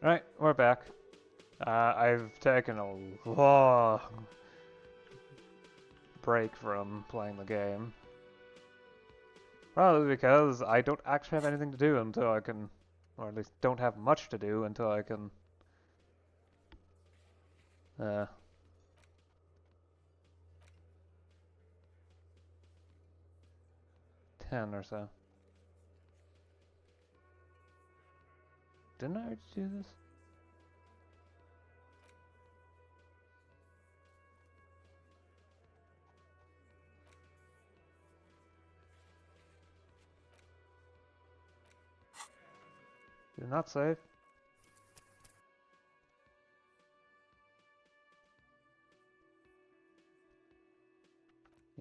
Right, we're back. I've taken a long break from playing the game. Probably because I don't actually have anything to do until I can, or at least don't have much to do until I can, uh, 10 or so. Didn't I already do this? Did it not save?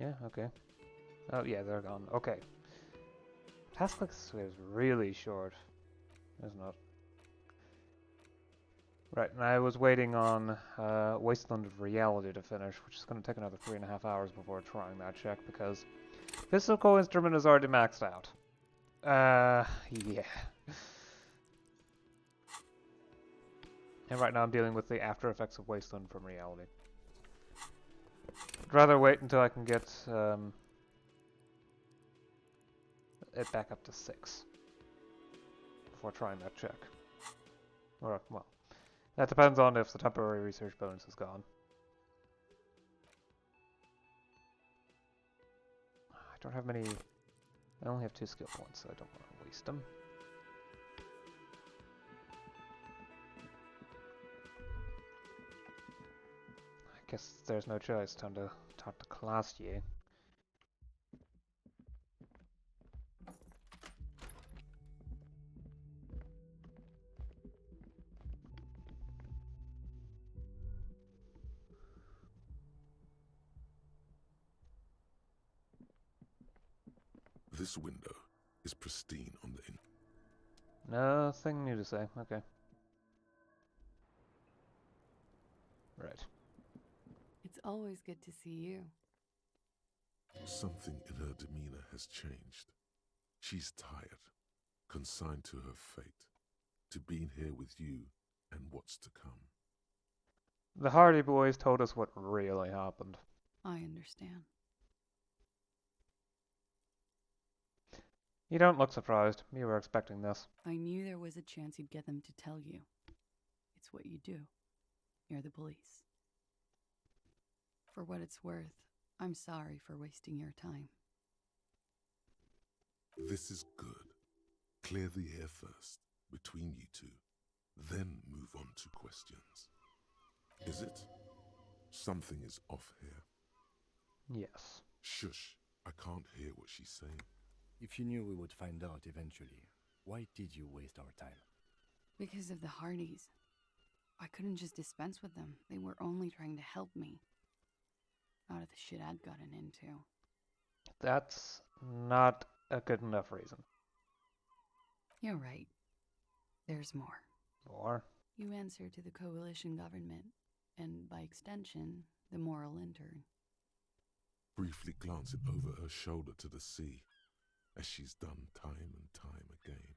Yeah, okay. Oh yeah, they're gone. Okay. Task list is really short, isn't it? Right, and I was waiting on Wasteland of Reality to finish, which is going to take another 3.5 hours before trying that check, because Physical Instrument is already maxed out. Yeah. And right now I'm dealing with the after effects of Wasteland from Reality. I'd rather wait until I can get it back up to 6 before trying that check. Or, well, that depends on if the temporary research bonus is gone. I don't have many... I only have 2 skill points, so I don't want to waste them. I guess there's no choice. Time to talk to Class Ye. This window is pristine on the Nothing new to say. Okay. Right. It's always good to see you. Something in her demeanor has changed. She's tired, consigned to her fate, to being here with you and what's to come. The Hardy Boys told us what really happened. I understand. You don't look surprised. You were expecting this. I knew there was a chance you'd get them to tell you. It's what you do. You're the police. For what it's worth, I'm sorry for wasting your time. This is good. Clear the air first, between you two, then move on to questions. Is it? Something is off here. Yes. Shush, I can't hear what she's saying. If you knew we would find out eventually, why did you waste our time? Because of the Hardys. I couldn't just dispense with them. They were only trying to help me. Out of the shit I'd gotten into. That's not a good enough reason. You're right. There's more. More? You answer to the coalition government, and by extension, the moral intern. Briefly glancing over her shoulder to the sea, as she's done time and time again.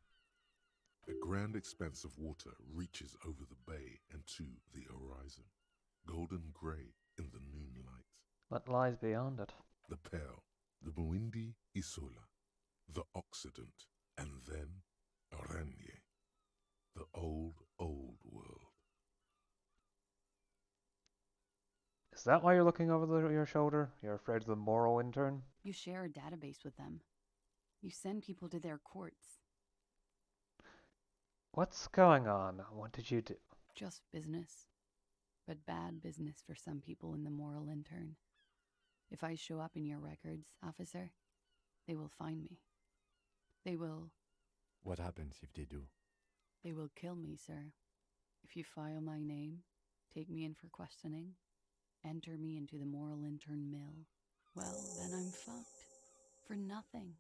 A grand expanse of water reaches over the bay and to the horizon, golden grey in the moonlight. What lies beyond it? The Pearl, the Muindi Isola, the Occident, and then Aranye, the old, old world. Is that why you're looking over your shoulder? You're afraid of the moral intern? You share a database with them. You send people to their courts. What's going on? What did you do? Just business. But bad business for some people in the moral intern. If I show up in your records, officer, they will find me. They will... What happens if they do? They will kill me, sir. If you file my name, take me in for questioning, enter me into the moral intern mill, well, then I'm fucked. For nothing.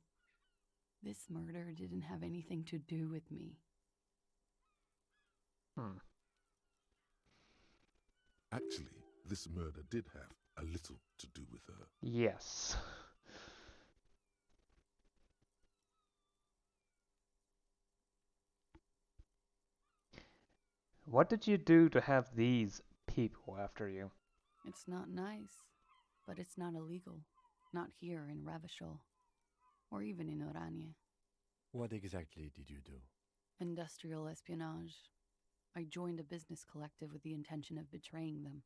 This murder didn't have anything to do with me. Actually, this murder did have a little to do with her. Yes. What did you do to have these people after you? It's not nice, but it's not illegal. Not here in Ravishol, or even in Orania. What exactly did you do? Industrial espionage. I joined a business collective with the intention of betraying them.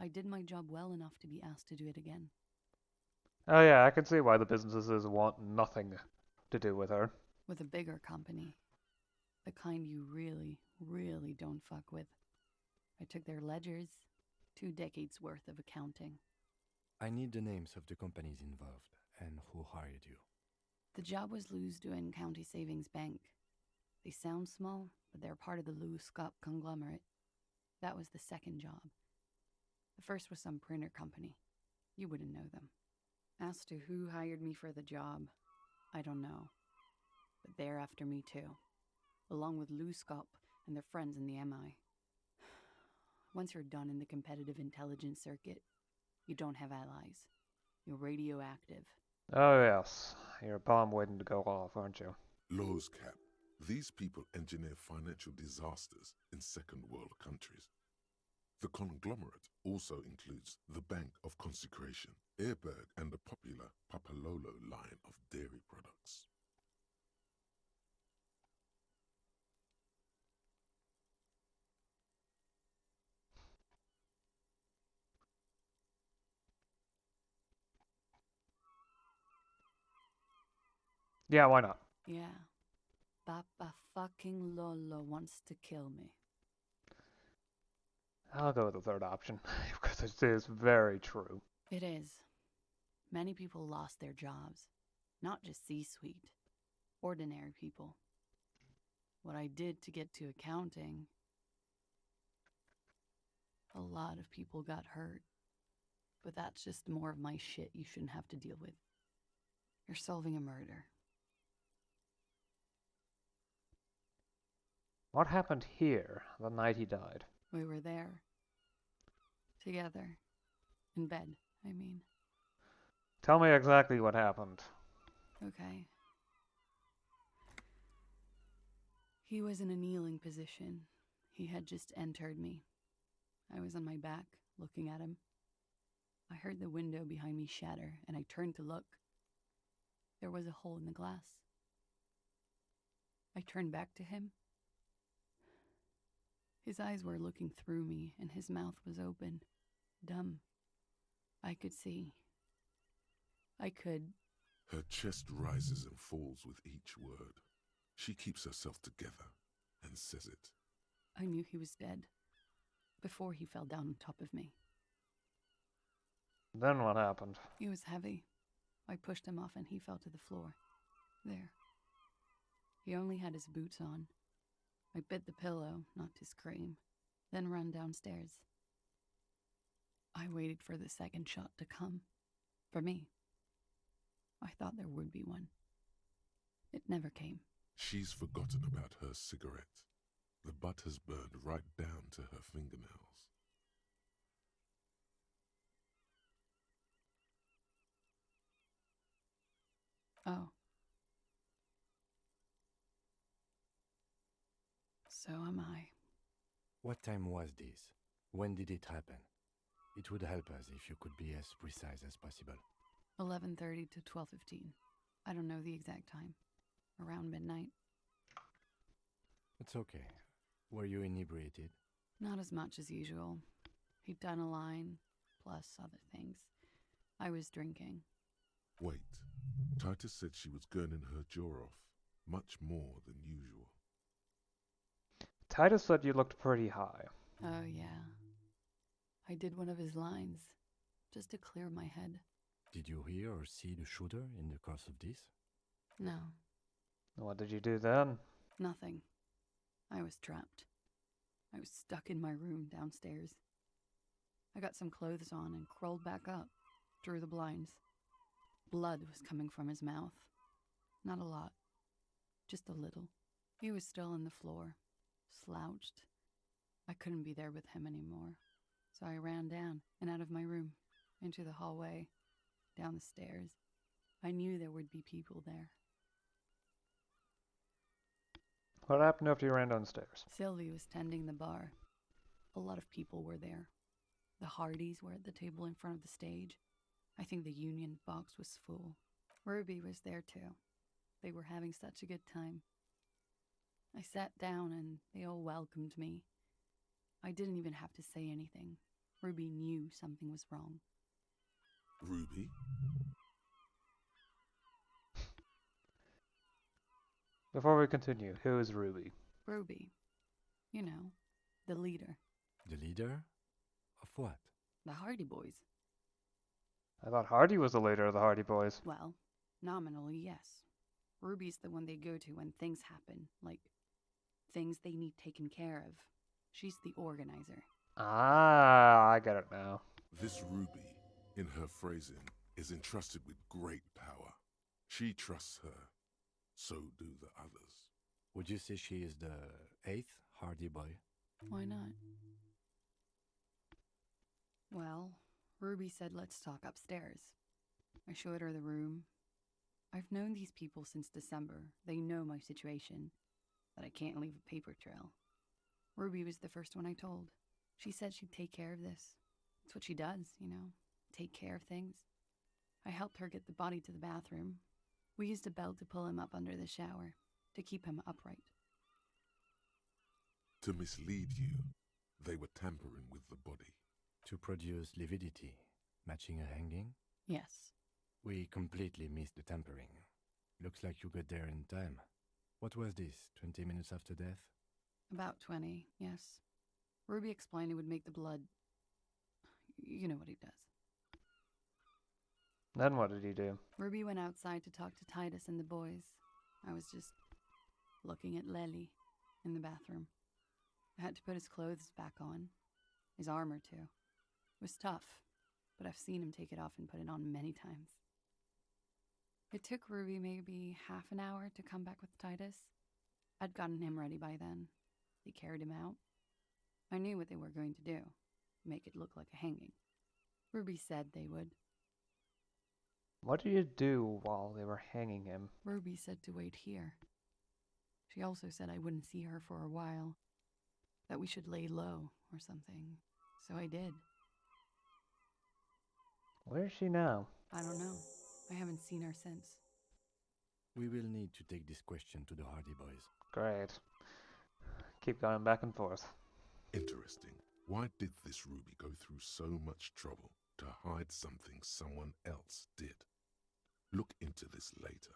I did my job well enough to be asked to do it again. Oh yeah, I can see why the businesses want nothing to do with her. With a bigger company. The kind you really, really don't fuck with. I took their ledgers, 2 decades worth of accounting. I need the names of the companies involved and who hired you. The job was Lewes-Duin County Savings Bank. They sound small, but they're part of the Lewes-Scott conglomerate. That was the second job. The first was some printer company. You wouldn't know them. As to who hired me for the job, I don't know. But they're after me too, along with Lewes-Scott and their friends in the MI. Once you're done in the competitive intelligence circuit, you don't have allies. You're radioactive. Oh yes, you're a bomb waiting to go off, aren't you? Lowe's Cap. These people engineer financial disasters in second world countries. The conglomerate also includes the Bank of Consecration, Airberg, and the popular Papalolo line of dairy products. Yeah, why not? Yeah. Papa fucking Lolo wants to kill me. I'll go with the third option, because it is very true. It is. Many people lost their jobs. Not just C-suite. Ordinary people. What I did to get to accounting... A lot of people got hurt. But that's just more of my shit you shouldn't have to deal with. You're solving a murder. What happened here the night he died? We were there. Together. In bed, I mean. Tell me exactly what happened. Okay. He was in a kneeling position. He had just entered me. I was on my back, looking at him. I heard the window behind me shatter, and I turned to look. There was a hole in the glass. I turned back to him. His eyes were looking through me, and his mouth was open, dumb. I could see. I could... Her chest rises and falls with each word. She keeps herself together and says it. I knew he was dead. Before he fell down on top of me. Then what happened? He was heavy. I pushed him off and he fell to the floor. There. He only had his boots on. I bit the pillow, not to scream, then ran downstairs. I waited for the second shot to come. For me. I thought there would be one. It never came. She's forgotten about her cigarette. The butt has burned right down to her fingernails. Oh. So am I. What time was this? When did it happen? It would help us if you could be as precise as possible. 11:30 to 12:15. I don't know the exact time. Around midnight. It's okay. Were you inebriated? Not as much as usual. He'd done a line, plus other things. I was drinking. Wait. Titus said she was gurning her jaw off, much more than usual. Titus said you looked pretty high. Oh, yeah. I did one of his lines, just to clear my head. Did you hear or see the shooter in the course of this? No, What did you do then? nothing. I was trapped. I was stuck in my room downstairs. I got some clothes on and crawled back up, through the blinds. Blood was coming from his mouth. Not a lot, just a little. He was still on the floor, slouched. I couldn't be there with him anymore, so I ran down and out of my room, into the hallway, down the stairs. I knew there would be people there. What happened after you ran downstairs? Sylvie was tending the bar. A lot of people were there. The Hardys were at the table in front of the stage. I think the Union box was full. Ruby was there too. They were having such a good time. I sat down and they all welcomed me. I didn't even have to say anything. Ruby knew something was wrong. Ruby? Before we continue, who is Ruby? Ruby, you know, the leader. The leader? Of what? The Hardy Boys. I thought Hardy was the leader of the Hardy Boys. Well, nominally, yes. Ruby's the one they go to when things happen, like things they need taken care of. She's the organizer. Ah, I get it now. This Ruby, in her phrasing, is entrusted with great power. She trusts her. So do the others. Would you say she is the 8th Hardy boy? Why not? Well, Ruby said let's talk upstairs. I showed her the room. I've known these people since December. They know my situation, that I can't leave a paper trail. Ruby was the first one I told. She said she'd take care of this. It's what she does, you know, take care of things. I helped her get the body to the bathroom. We used a belt to pull him up under the shower, to keep him upright. To mislead you, they were tampering with the body. To produce lividity, matching a hanging? Yes. We completely missed the tampering. Looks like you got there in time. What was this, 20 minutes after death? About 20, yes. Ruby explained it would make the blood... You know what he does. Then what did he do? Ruby went outside to talk to Titus and the boys. I was just looking at Lely in the bathroom. I had to put his clothes back on. His armor, too. It was tough, but I've seen him take it off and put it on many times. It took Ruby maybe half an hour to come back with Titus. I'd gotten him ready by then. They carried him out. I knew what they were going to do. Make it look like a hanging. Ruby said they would. What did you do while they were hanging him? Ruby said to wait here. She also said I wouldn't see her for a while. That we should lay low or something. So I did. Where is she now? I don't know. I haven't seen her since. We will need to take this question to the Hardy boys. Great. Keep going back and forth. Interesting. Why did this Ruby go through so much trouble to hide something someone else did? Look into this later.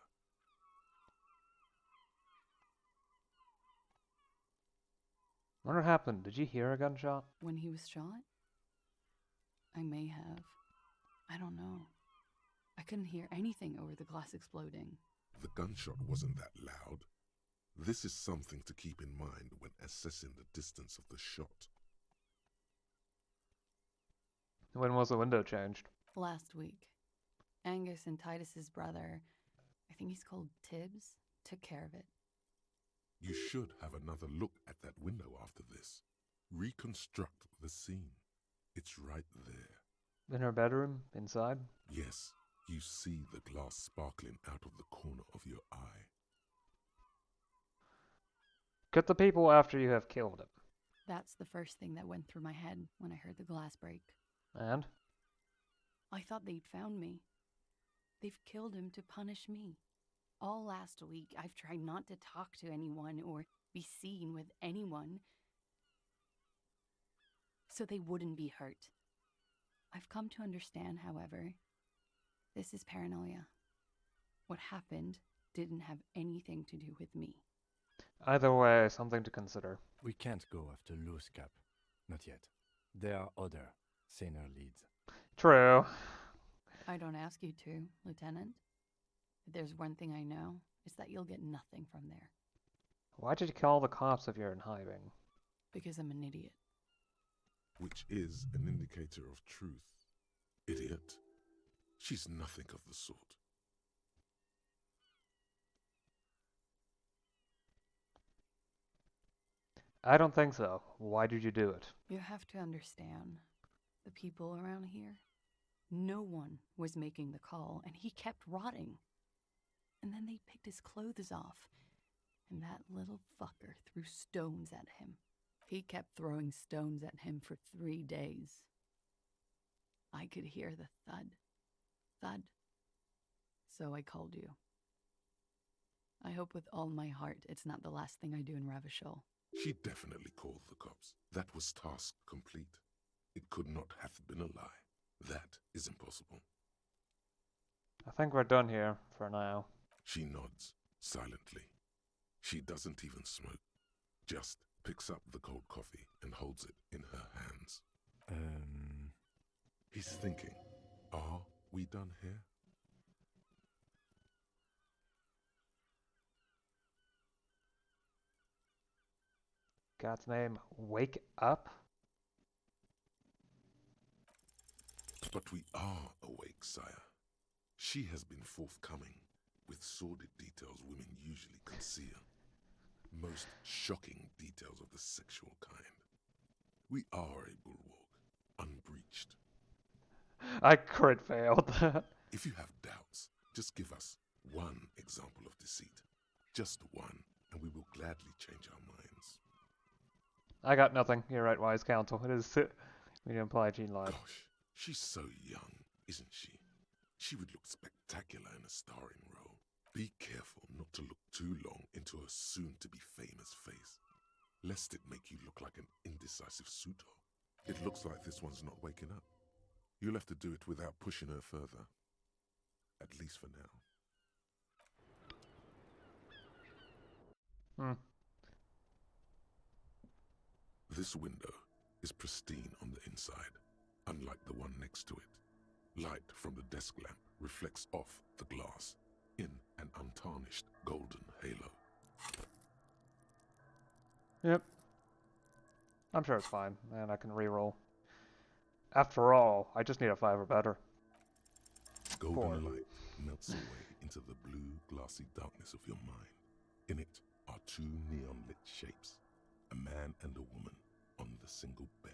What happened? Did you hear a gunshot? When he was shot? I may have. I don't know. I couldn't hear anything over the glass exploding. The gunshot wasn't that loud. This is something to keep in mind when assessing the distance of the shot. When was the window changed? Last week. Angus and Titus's brother, I think he's called Tibbs, took care of it. You should have another look at that window after this. Reconstruct the scene. It's right there. In her bedroom? Inside? Yes, you see the glass sparkling out of the corner of your eye. Get the people after you have killed him. That's the first thing that went through my head when I heard the glass break. And? I thought they'd found me. They've killed him to punish me. All last week, I've tried not to talk to anyone or be seen with anyone so they wouldn't be hurt. I've come to understand, however, this is paranoia. What happened didn't have anything to do with me. Either way, something to consider. We can't go after loose cap. Not yet. There are other, saner leads. True. I don't ask you to, Lieutenant. If there's one thing I know, it's that you'll get nothing from there. Why did you call the cops if you're in hiding? Because I'm an idiot. Which is an indicator of truth. Idiot. She's nothing of the sort. I don't think so. Why did you do it? You have to understand, the people around here, no one was making the call, and he kept rotting. And then they picked his clothes off, And that little fucker threw stones at him. He kept throwing stones at him for 3 days. I could hear the thud, thud. So I called you. I hope with all my heart it's not the last thing I do in Ravishol. She definitely called the cops. That was task complete. It could not have been a lie. That is impossible. I think we're done here for now. She nods, silently. She doesn't even smoke. Just picks up the cold coffee and holds it in her hands. He's thinking, are we done here? God's name, wake up? But we are awake, sire. She has been forthcoming with sordid details women usually conceal. Most shocking details of the sexual kind. We are a bulwark, unbreached. I crit failed. If you have doubts, just give us one example of deceit. Just one, and we will gladly change our minds. I got nothing. You're right, wise counsel. It is... We didn't imply Jean lied. Gosh, she's so young, isn't she? She would look spectacular in a starring role. Be careful not to look too long into her soon-to-be famous face, lest it make you look like an indecisive suitor. It looks like this one's not waking up. You'll have to do it without pushing her further. At least for now. This window is pristine on the inside, unlike the one next to it. Light from the desk lamp reflects off the glass in an untarnished golden halo. Yep. I'm sure it's fine, and I can reroll. After all, I just need a 5 or better. Golden light melts away into the blue, glassy darkness of your mind. In it are 2 neon-lit shapes, a man and a woman on the single bed.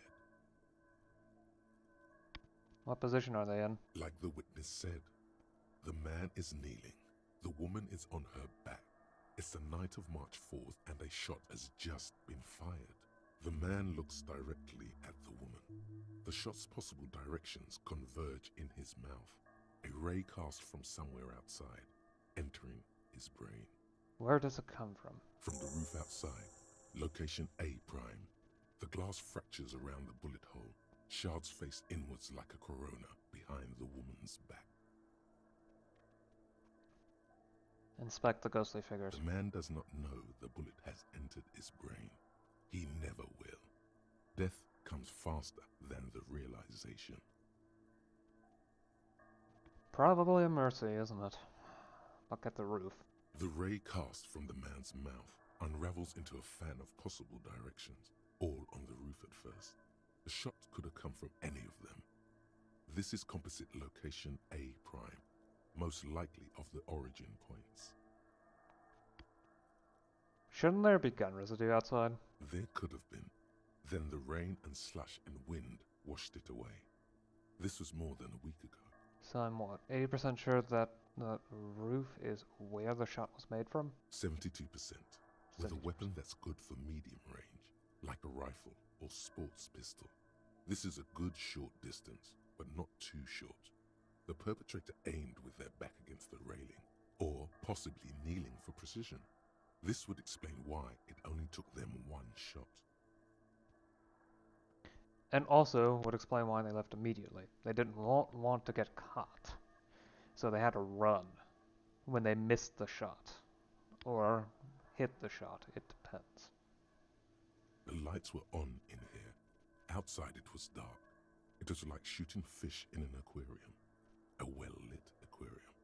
What position are they in? Like the witness said, the man is kneeling, the woman is on her back. It's the night of March 4th and a shot has just been fired. The man looks directly at the woman. The shot's possible directions converge in his mouth, a ray cast from somewhere outside, entering his brain. Where does it come from? From the roof outside, location A prime. The glass fractures around the bullet hole, shards face inwards like a corona behind the woman's back. Inspect the ghostly figures. The man does not know the bullet has entered his brain. He never will. Death comes faster than the realization. Probably a mercy, isn't it? Look at the roof. The ray cast from the man's mouth unravels into a fan of possible directions, all on the roof at first. The shot could have come from any of them. This is composite location A prime, most likely of the origin points. Shouldn't there be gun residue outside? There could have been. Then the rain and slush and wind washed it away. This was more than a week ago. So I'm what, 80% sure that the roof is where the shot was made from? 72%. With a 72%. weapon that's good for medium range, like a rifle or sports pistol. This is a good short distance, but not too short. The perpetrator aimed with their back against the railing, or possibly kneeling for precision. This would explain why it only took them 1 shot. And also would explain why they left immediately. They didn't want to get caught. So they had to run when they missed the shot. Or hit the shot. It depends. The lights were on in here. Outside it was dark. It was like shooting fish in an aquarium. A well-lit aquarium.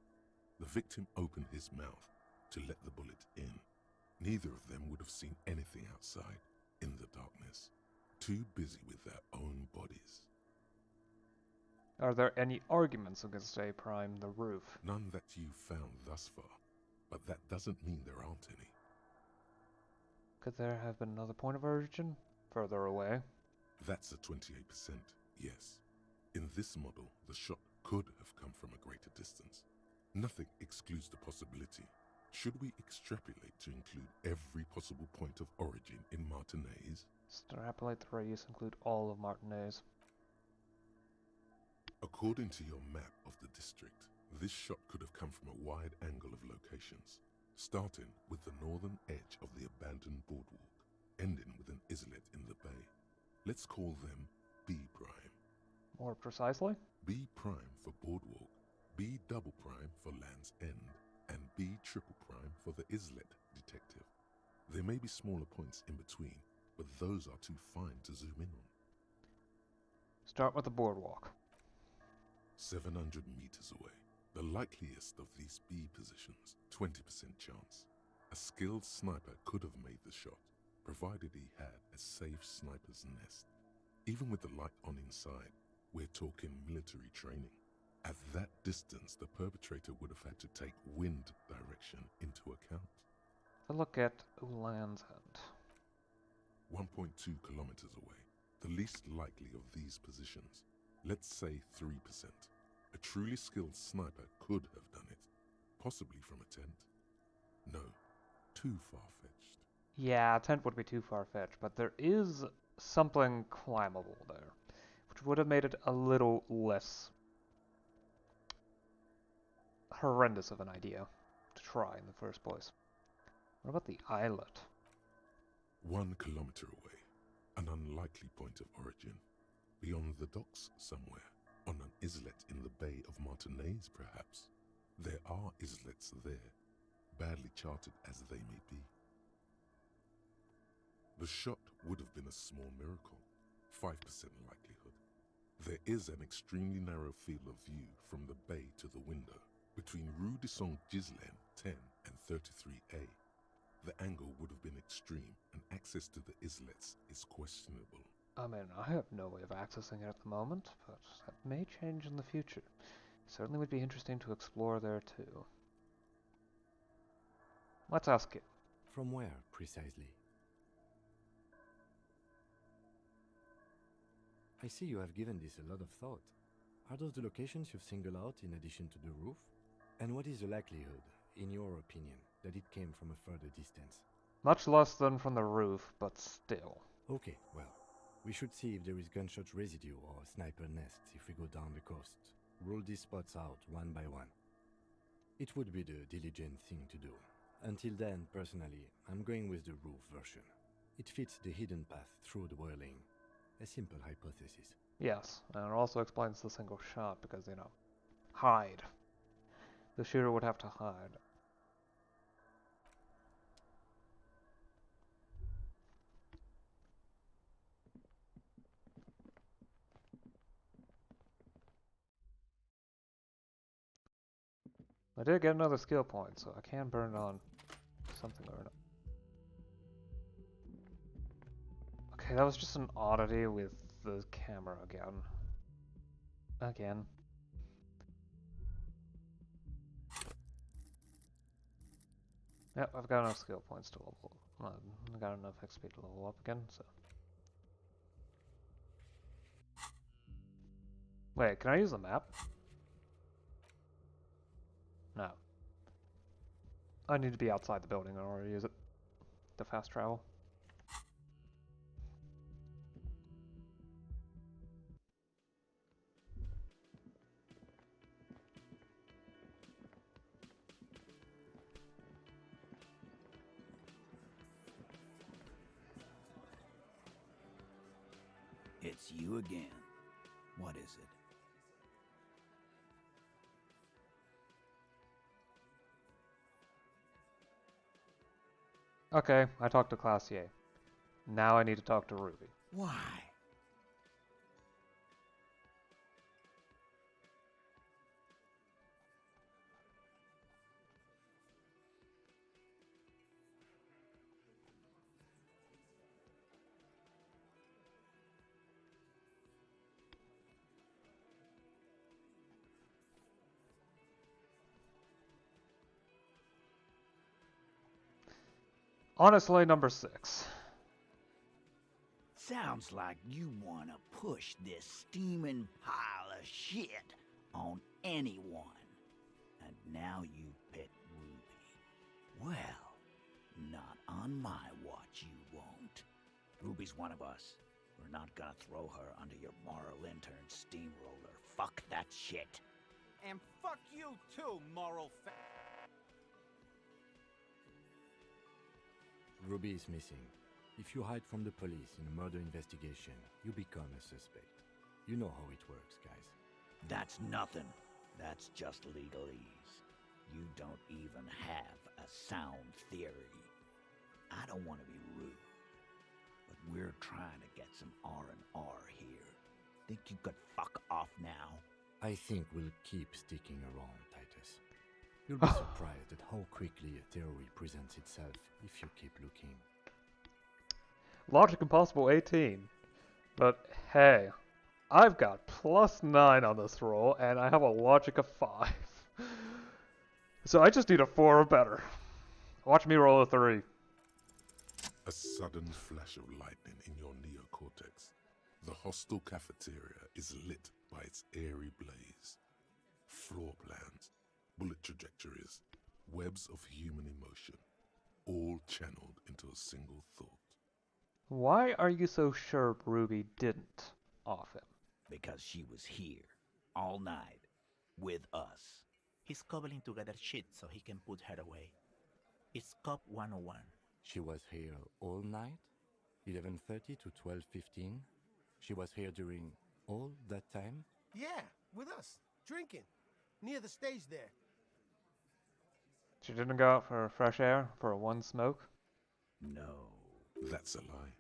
The victim opened his mouth to let the bullet in. Neither of them would have seen anything outside, in the darkness. Too busy with their own bodies. Are there any arguments against A Prime, the roof? None that you've found thus far, but that doesn't mean there aren't any. Could there have been another point of origin? Further away? That's a 28%, yes. In this model, the shot could have come from a greater distance. Nothing excludes the possibility. Should we extrapolate to include every possible point of origin in Martinez? Extrapolate the radius, include all of Martinez. According to your map of the district, this shot could have come from a wide angle of locations, starting with the northern edge of the abandoned boardwalk, ending with an islet in the bay. Let's call them B prime. More precisely? B prime for boardwalk, B double prime for Land's End, and B triple prime for the islet detective. There may be smaller points in between, but those are too fine to zoom in on. Start with the boardwalk. 700 meters away. The likeliest of these B positions, 20% chance. A skilled sniper could have made the shot, provided he had a safe sniper's nest. Even with the light on inside, we're talking military training. At that distance, the perpetrator would have had to take wind direction into account. A look at Land's End. 1.2 kilometers away. The least likely of these positions. Let's say 3%. A truly skilled sniper could have done it. Possibly from a tent. No, too far-fetched. Yeah, a tent would be too far-fetched, but there is something climbable there, which would have made it a little less horrendous of an idea to try in the first place. What about the islet? 1 kilometer away. An unlikely point of origin. Beyond the docks somewhere. On an islet in the Bay of Martinez, perhaps. There are islets there, badly charted as they may be. The shot would have been a small miracle, 5% likelihood. There is an extremely narrow field of view from the bay to the window, between Rue de Saint-Ghislain 10 and 33A. The angle would have been extreme, and access to the islets is questionable. I mean, I have no way of accessing it at the moment, but that may change in the future. It certainly would be interesting to explore there too. Let's ask it. From where, precisely? I see you have given this a lot of thought. Are those the locations you've singled out in addition to the roof? And what is the likelihood, in your opinion, that it came from a further distance? Much less than from the roof, but still. Okay, well, we should see if there is gunshot residue or sniper nests if we go down the coast. Rule these spots out one by one. It would be the diligent thing to do. Until then, personally, I'm going with the roof version. It fits the hidden path through the whirling. A simple hypothesis. Yes, and it also explains the single shot because, you know, hide. The shooter would have to hide. I did get another skill point, so I can burn it on something or another. Okay, that was just an oddity with the camera again. Yep, I've got enough skill points to level. I got enough XP to level up again, so. Wait, can I use the map? No. I need to be outside the building in order to use it. The fast travel. It's you again. What is it? Okay, I talked to Classier. Now I need to talk to Ruby. Why? Honestly, number 6. Sounds like you want to push this steaming pile of shit on anyone. And now you pet Ruby. Well, not on my watch, you won't. Ruby's one of us. We're not gonna throw her under your moral intern steamroller. Fuck that shit. And fuck you too, moral Ruby is missing. If you hide from the police in a murder investigation, you become a suspect. You know how it works, guys. That's nothing. That's just legalese. You don't even have a sound theory. I don't want to be rude, but we're trying to get some R&R here. Think you could fuck off now? I think we'll keep sticking around, Titus. You'll be surprised at how quickly a theory presents itself if you keep looking. Logic Impossible 18. But hey, I've got +9 on this roll, and I have a logic of 5. So I just need a 4 or better. Watch me roll a 3. A sudden flash of lightning in your neocortex. The hostel cafeteria is lit by its airy blaze. Floor plans, bullet trajectories, webs of human emotion, all channeled into a single thought. Why are you so sure Ruby didn't off him? Because she was here, all night, with us. He's cobbling together shit so he can put her away. It's Cop 101. She was here all night? 11:30 to 12:15? She was here during all that time? Yeah, with us, drinking, near the stage there. She didn't go out for fresh air for one smoke? No. That's a lie.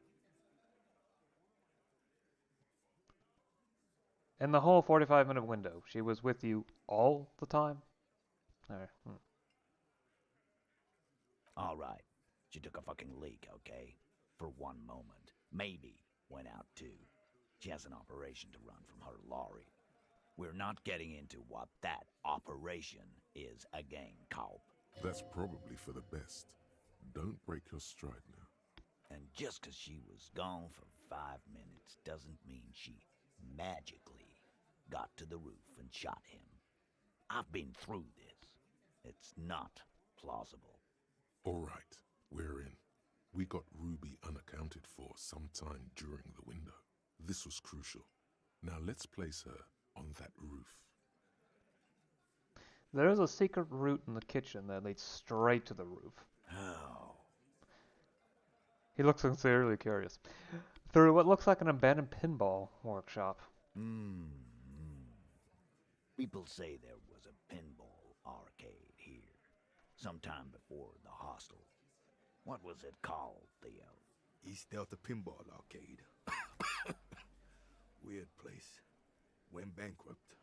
In the whole 45-minute window, she was with you all the time? All right. She took a fucking leak, okay? For one moment. Maybe went out too. She has an operation to run from her lorry. We're not getting into what that operation is again, Cop. That's probably for the best. Don't break your stride now. And just 'cause she was gone for 5 minutes doesn't mean she magically got to the roof and shot him. I've been through this. It's not plausible. All right, we're in. We got Ruby unaccounted for sometime during the window. This was crucial. Now let's place her on that roof. There is a secret route in the kitchen that leads straight to the roof. Oh. He looks sincerely curious. Through what looks like an abandoned pinball workshop. People say there was a pinball arcade here, sometime before the hostel. What was it called, Theo? East Delta Pinball Arcade. Weird place. Went bankrupt.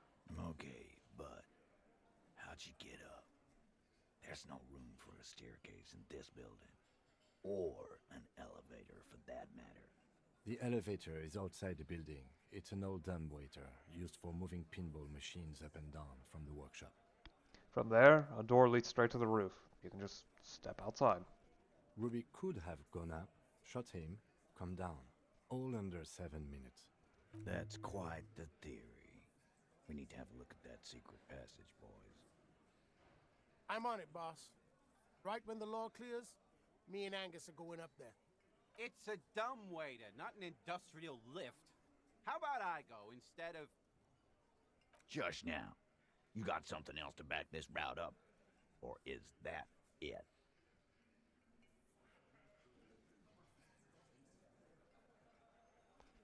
Okay, but how'd you get up? There's no room for a staircase in this building. Or an elevator, for that matter. The elevator is outside the building. It's an old dumbwaiter used for moving pinball machines up and down from the workshop. From there, a door leads straight to the roof. You can just step outside. Ruby could have gone up, shot him, come down. All under 7 minutes. That's quite the theory. We need to have a look at that secret passage, boys. I'm on it, boss. Right when the law clears, me and Angus are going up there. It's a dumbwaiter, not an industrial lift. How about I go instead of... Shush now. You got something else to back this route up? Or is that it?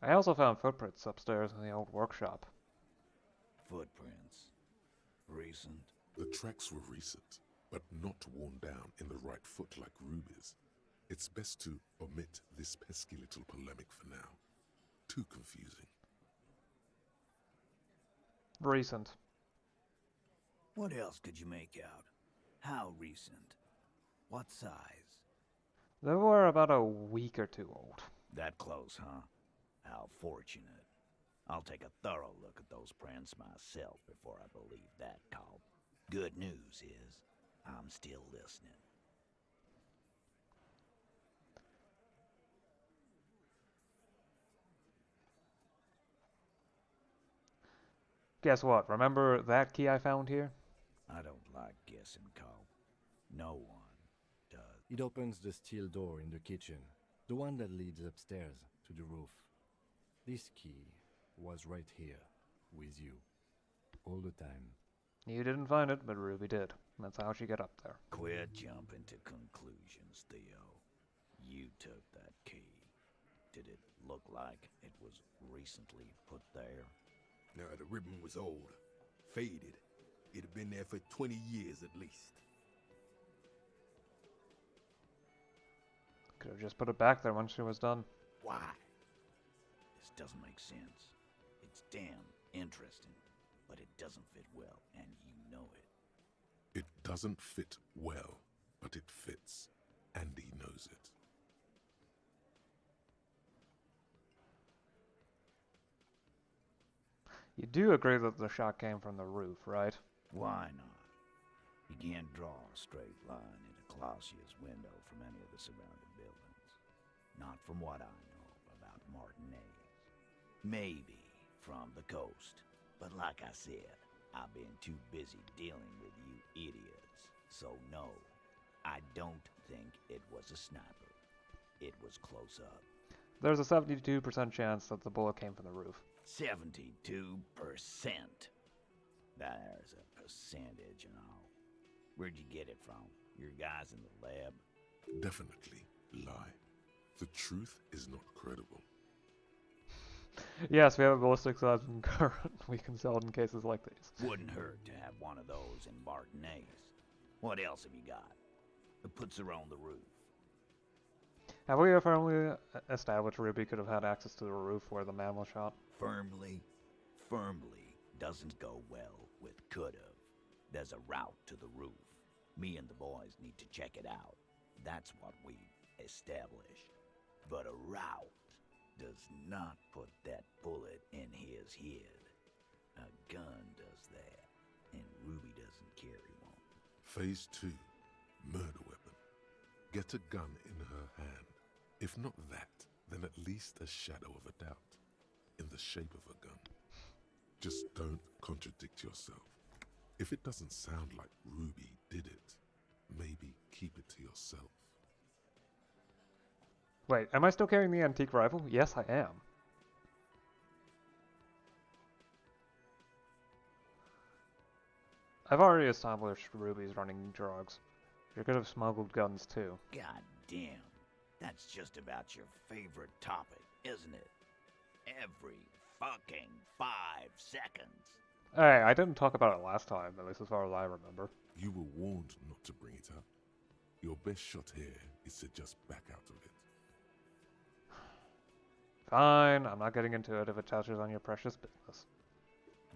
I also found footprints upstairs in the old workshop. Footprints. Recent. The tracks were recent, but not worn down in the right foot like Ruby's. It's best to omit this pesky little polemic for now. Too confusing. Recent. What else could you make out? How recent? What size? They were about a week or two old. That close, huh? How fortunate. I'll take a thorough look at those prints myself before I believe that, Cop. Good news is, I'm still listening. Guess what? Remember that key I found here? I don't like guessing, Cop. No one It opens the steel door in the kitchen, the one that leads upstairs to the roof. This key was right here, with you, all the time. You didn't find it, but Ruby did. That's how she got up there. Quit jumping to conclusions, Theo. You took that key. Did it look like it was recently put there? Now, the ribbon was old, faded. It'd been there for 20 years at least. Could have just put it back there when she was done. Why? This doesn't make sense. It's damn interesting, but it doesn't fit well, and you know it. It doesn't fit well, but it fits, and he knows it. You do agree that the shot came from the roof, right? Why not? You can't draw a straight line into Clausia's window from any of the surrounding buildings. Not from what I know about Martinez. Maybe from the coast. But like I said, I've been too busy dealing with you idiots. So no, I don't think it was a sniper. It was close up. There's a 72% chance that the bullet came from the roof. 72%. There's a percentage and all. Where'd you get it from? Your guys in the lab? Definitely lie. The truth is not credible. Yes, we have a ballistic size current we can sell in cases like these. Wouldn't hurt to have one of those in Martinez. What else have you got that puts her on the roof? Have we firmly established Ruby could have had access to the roof where the man was shot? Firmly doesn't go well with could've. There's a route to the roof. Me and the boys need to check it out. That's what we've established. But a route does not put that bullet in his head. A gun does that, and Ruby doesn't carry one. Phase 2. Murder weapon. Get a gun in her hand. If not that, then at least a shadow of a doubt. In the shape of a gun. Just don't contradict yourself. If it doesn't sound like Ruby did it, maybe keep it to yourself. Wait, am I still carrying the antique rifle? Yes, I am. I've already established Ruby's running drugs. She could have smuggled guns too. God damn. That's just about your favorite topic, isn't it? Every fucking 5 seconds. Hey, I didn't talk about it last time, at least as far as I remember. You were warned not to bring it up. Your best shot here is to just back out of it. Fine, I'm not getting into it if it touches on your precious business.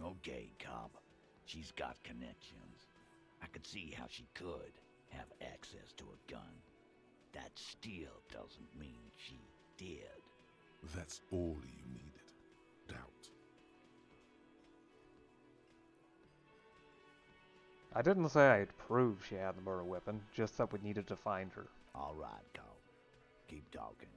Okay, cop. She's got connections. I could see how she could have access to a gun. That still doesn't mean she did. That's all you needed. Doubt. I didn't say I'd prove she had the murder weapon, just that we needed to find her. All right, cop. Keep talking.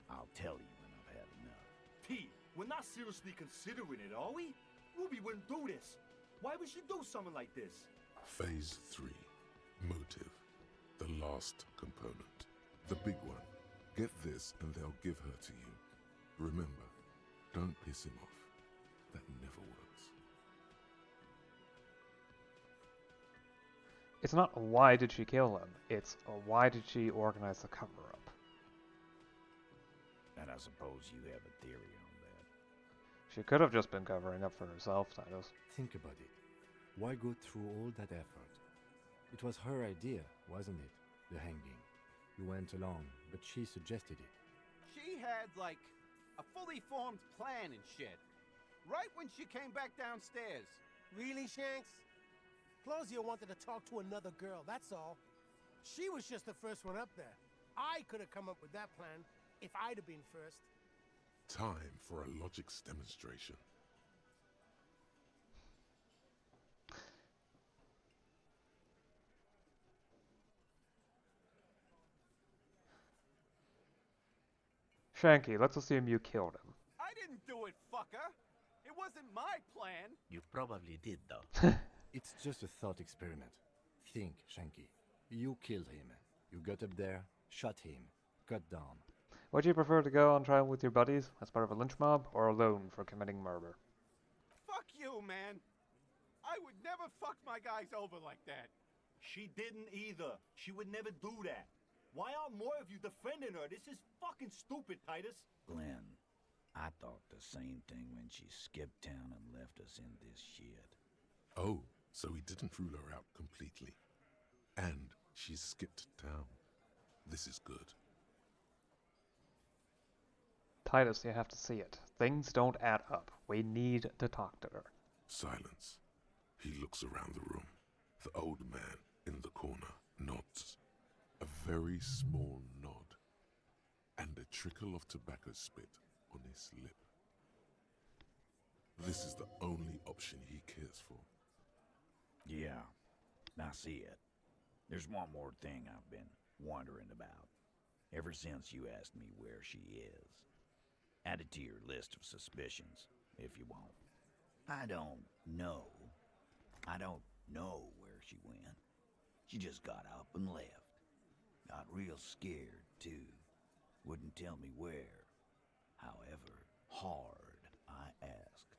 I'll tell you when I've had enough. Pete, we're not seriously considering it, are we? Ruby wouldn't do this. Why would she do something like this? Phase 3. Motive. The last component. The big one. Get this and they'll give her to you. Remember, don't piss him off. That never works. It's not why did she kill him, it's why did she organize the cover-up. And I suppose you have a theory on that. She could have just been covering up for herself, Titus. Think about it. Why go through all that effort? It was her idea, wasn't it? The hanging. You went along, but she suggested it. She had, like, a fully formed plan and shit. Right when she came back downstairs. Really, Shanks? Clausia wanted to talk to another girl, that's all. She was just the first one up there. I could have come up with that plan if I'd have been first. Time for a logics demonstration. Shanky, let's assume you killed him. I didn't do it, fucker! It wasn't my plan! You probably did, though. It's just a thought experiment. Think, Shanky. You killed him. You got up there, shot him, cut down. Would you prefer to go on trial with your buddies as part of a lynch mob, or alone for committing murder? Fuck you, man. I would never fuck my guys over like that. She didn't either. She would never do that. Why aren't more of you defending her? This is fucking stupid, Titus. Glenn, I thought the same thing when she skipped town and left us in this shit. Oh, so he didn't rule her out completely. And she skipped town. This is good. Titus, you have to see it. Things don't add up. We need to talk to her. Silence. He looks around the room. The old man in the corner nods. A very small nod. And a trickle of tobacco spit on his lip. This is the only option he cares for. Yeah, I see it. There's one more thing I've been wondering about. Ever since you asked me where she is. Add it to your list of suspicions, if you want. I don't know where she went. She just got up and left. Got real scared, too. Wouldn't tell me where. However hard I asked.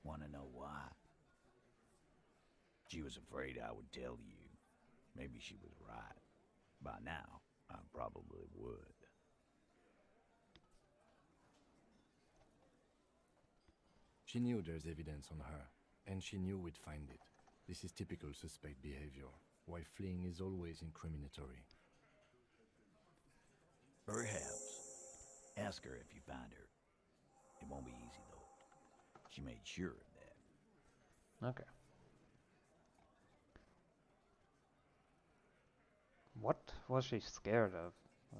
Want to know why? She was afraid I would tell you. Maybe she was right. By now, I probably would. She knew there's evidence on her, and she knew we'd find it. This is typical suspect behavior. Why fleeing is always incriminatory. Perhaps. Ask her if you find her. It won't be easy, though. She made sure of that. Okay. What was she scared of? I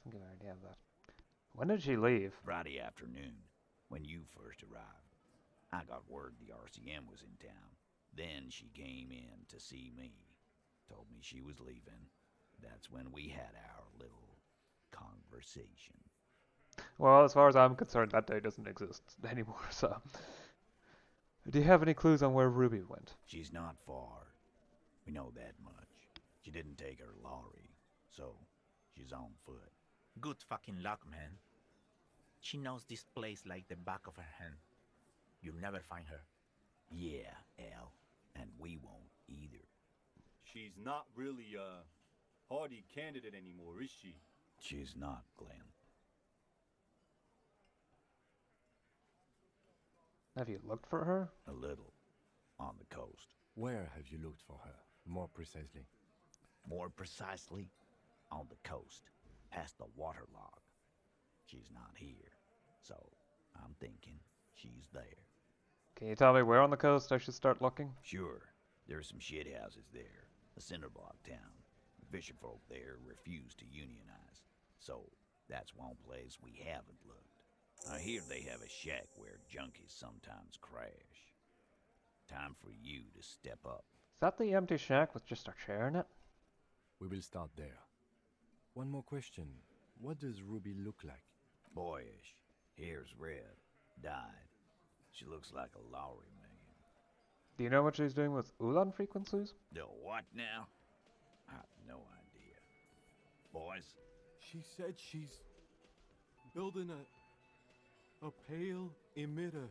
think I already have that. When did she leave? Friday afternoon, when you first arrived. I got word the RCM was in town. Then she came in to see me. Told me she was leaving. That's when we had our little conversation. Well, as far as I'm concerned, that day doesn't exist anymore, so... Do you have any clues on where Ruby went? She's not far. We know that much. She didn't take her lorry, so she's on foot. Good fucking luck, man. She knows this place like the back of her hand. You'll never find her. Yeah, Al, and we won't either. She's not really a hardy candidate anymore, is she? She's not, Glenn. Have you looked for her? A little. On the coast. Where have you looked for her, more precisely? More precisely, on the coast, past the waterlock. She's not here, so I'm thinking she's there. Can you tell me where on the coast I should start looking? Sure, there's some shithouses there. A cinder block town. The fisherfolk there refuse to unionize, so that's one place we haven't looked. I hear they have a shack where junkies sometimes crash. Time for you to step up. Is that the empty shack with just our chair in it? We will start there. One more question. What does Ruby look like? Boyish. Hair's red. Dyed. She looks like a lorry man. Do you know what she's doing with Ulan frequencies? The what now? I have no idea. Boys? She said she's building a pale emitter.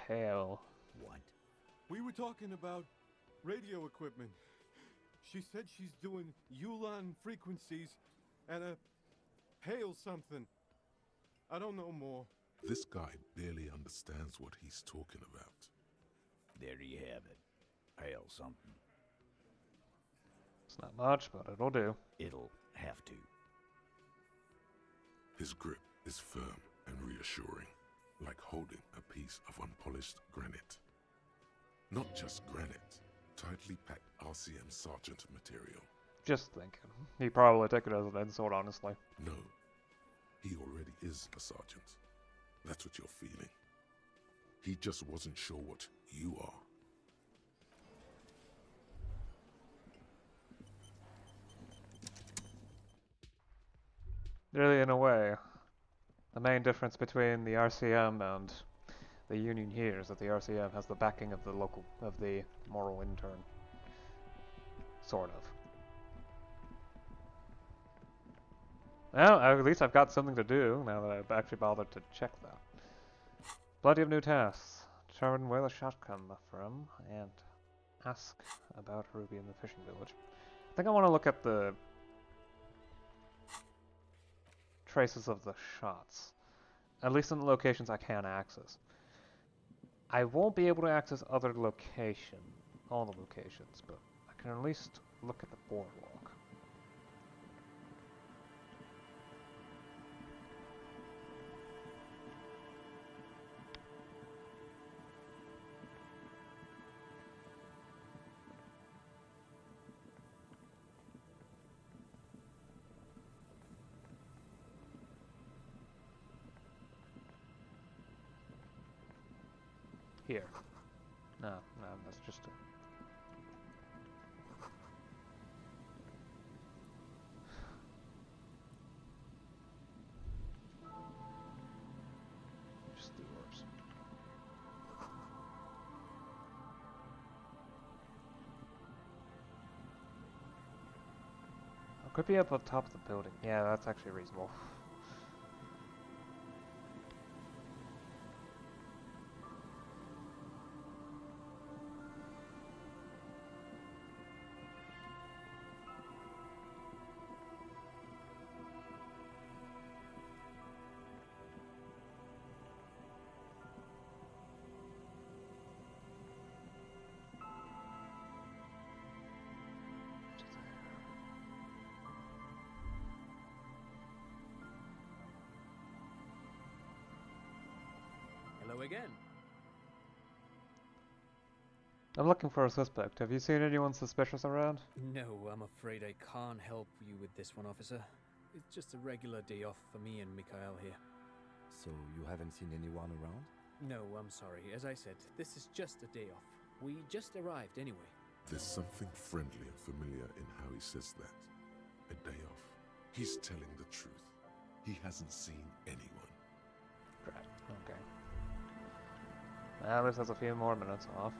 Pale. What? We were talking about radio equipment. She said she's doing Ulan frequencies and a pale something. I don't know more. This guy barely understands what he's talking about. There you have it. Pale something. It's not much, but it'll do. It'll have to. His grip is firm and reassuring, like holding a piece of unpolished granite. Not just granite, tightly packed RCM sergeant material. Just thinking. He probably took it as an insult, honestly. No, he already is a sergeant. That's what you're feeling. He just wasn't sure what you are. Really, in a way, the main difference between the RCM and the union here is that the RCM has the backing of the moral intern. Sort of. Well, at least I've got something to do now that I've actually bothered to check that. Plenty of new tasks. Determine where the shot came from, and ask about Ruby in the fishing village. I think I want to look at the traces of the shots. At least in the locations I can access. I won't be able to access all the locations, but I can at least look at the boardwalk. Here. No, that's just a... Just the orbs. I could be up on top of the building. Yeah, that's actually reasonable. Hello again. I'm looking for a suspect. Have you seen anyone suspicious around? No, I'm afraid I can't help you with this one, officer. It's just a regular day off for me and Mikhail here. So you haven't seen anyone around? No, I'm sorry. As I said, this is just a day off. We just arrived anyway. There's something friendly and familiar in how he says that. A day off. He's telling the truth. He hasn't seen anyone. Right, okay. Well, this has a few more minutes off.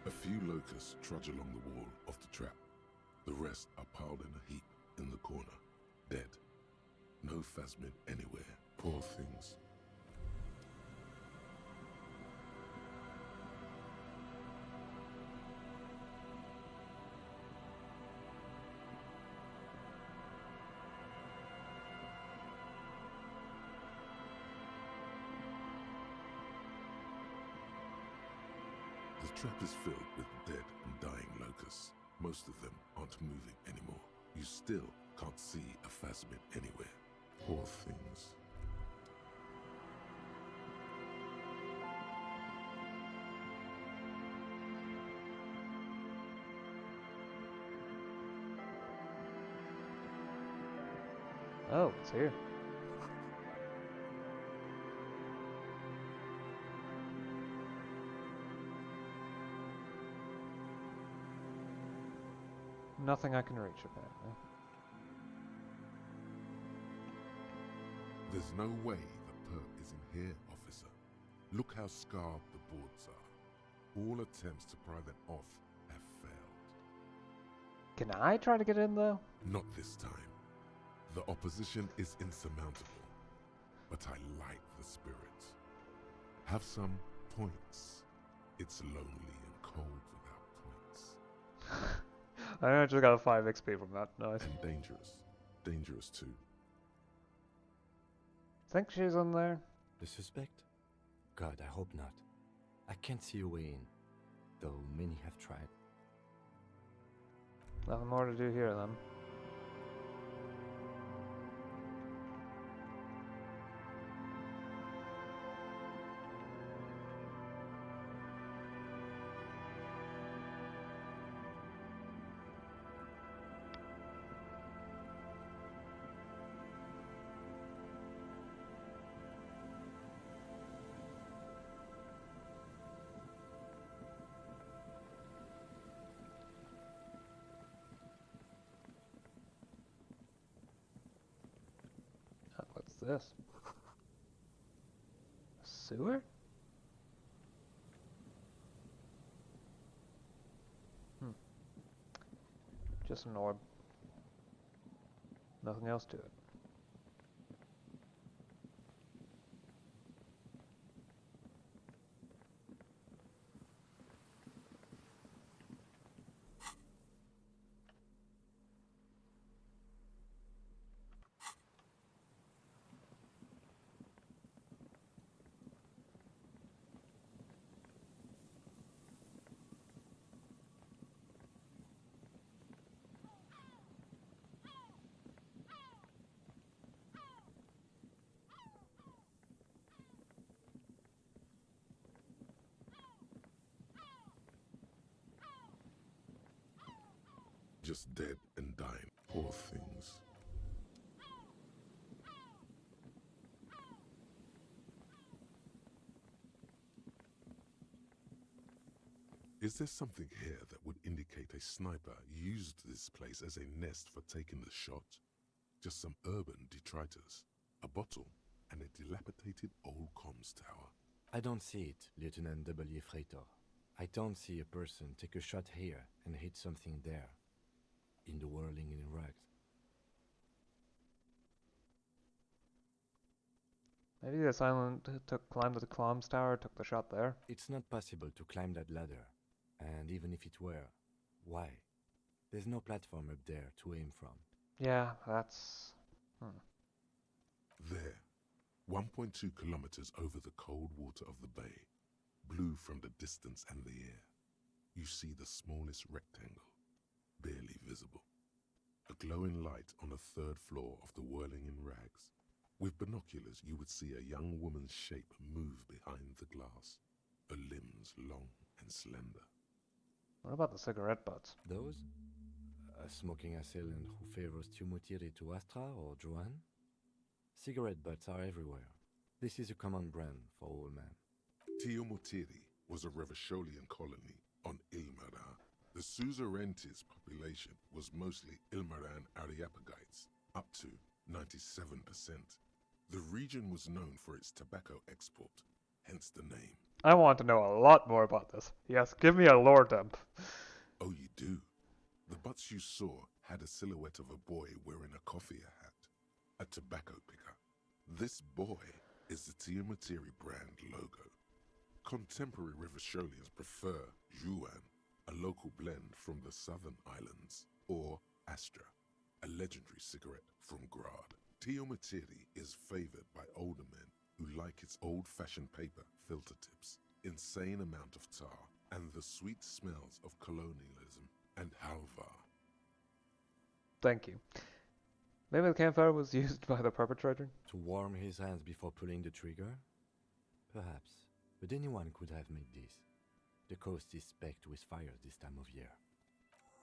A few locusts trudge along the wall of the trap. The rest are piled in a heap in the corner, dead. No phasmid anywhere. Poor things. The trap is filled with dead and dying locusts. Most of them aren't moving anymore. You still can't see a phasmid anywhere. Poor things. Oh, it's here. Nothing I can reach, apparently. There's no way the perp is in here, officer. Look how scarred the boards are. All attempts to pry them off have failed. Can I try to get in, though? Not this time. The opposition is insurmountable. But I like the spirit. Have some points. It's lonely and cold without points. I just got a 5 XP from that. Nice. And dangerous. Dangerous too. Think she's in there? The suspect? God, I hope not. I can't see a way in, though many have tried. Nothing more to do here, then. this? A sewer? Just an orb. Nothing else to it. Just dead and dying. Poor things. Is there something here that would indicate a sniper used this place as a nest for taking the shot? Just some urban detritus, a bottle, and a dilapidated old comms tower. I don't see it, Lieutenant W. Freitor. I don't see a person take a shot here and hit something there. In the whirling in rags. Maybe the silent climbed to the comms tower, took the shot there. It's not possible to climb that ladder. And even if it were, why? There's no platform up there to aim from. Yeah, that's... There, 1.2 kilometers over the cold water of the bay, blue from the distance and the air, you see the smallest rectangle, barely visible. A glowing light on the third floor of the whirling in rags. With binoculars, you would see a young woman's shape move behind the glass, her limbs long and slender. What about the cigarette butts? Those? A smoking assailant who favors Tumutiri to Astra or Joanne? Cigarette butts are everywhere. This is a common brand for all men. Tiomotiri was a Revacholian colony on Ilmaran. The Suzerainties population was mostly Ilmaran Areopagites, up to 97%. The region was known for its tobacco export, hence the name. I want to know a lot more about this. Yes, give me a lore dump. Oh, you do? The butts you saw had a silhouette of a boy wearing a coffee hat, a tobacco picker. This boy is the Tiomotiri brand logo. Contemporary Revacholians prefer Yuan, a local blend from the southern islands, or Astra, a legendary cigarette from Grad. Tiomotiri is favored by older men who like its old-fashioned paper filter tips, insane amount of tar, and the sweet smells of colonialism and halva. Thank you. Maybe the campfire was used by the perpetrator? To warm his hands before pulling the trigger? Perhaps. But anyone could have made this. The coast is specked with fires this time of year.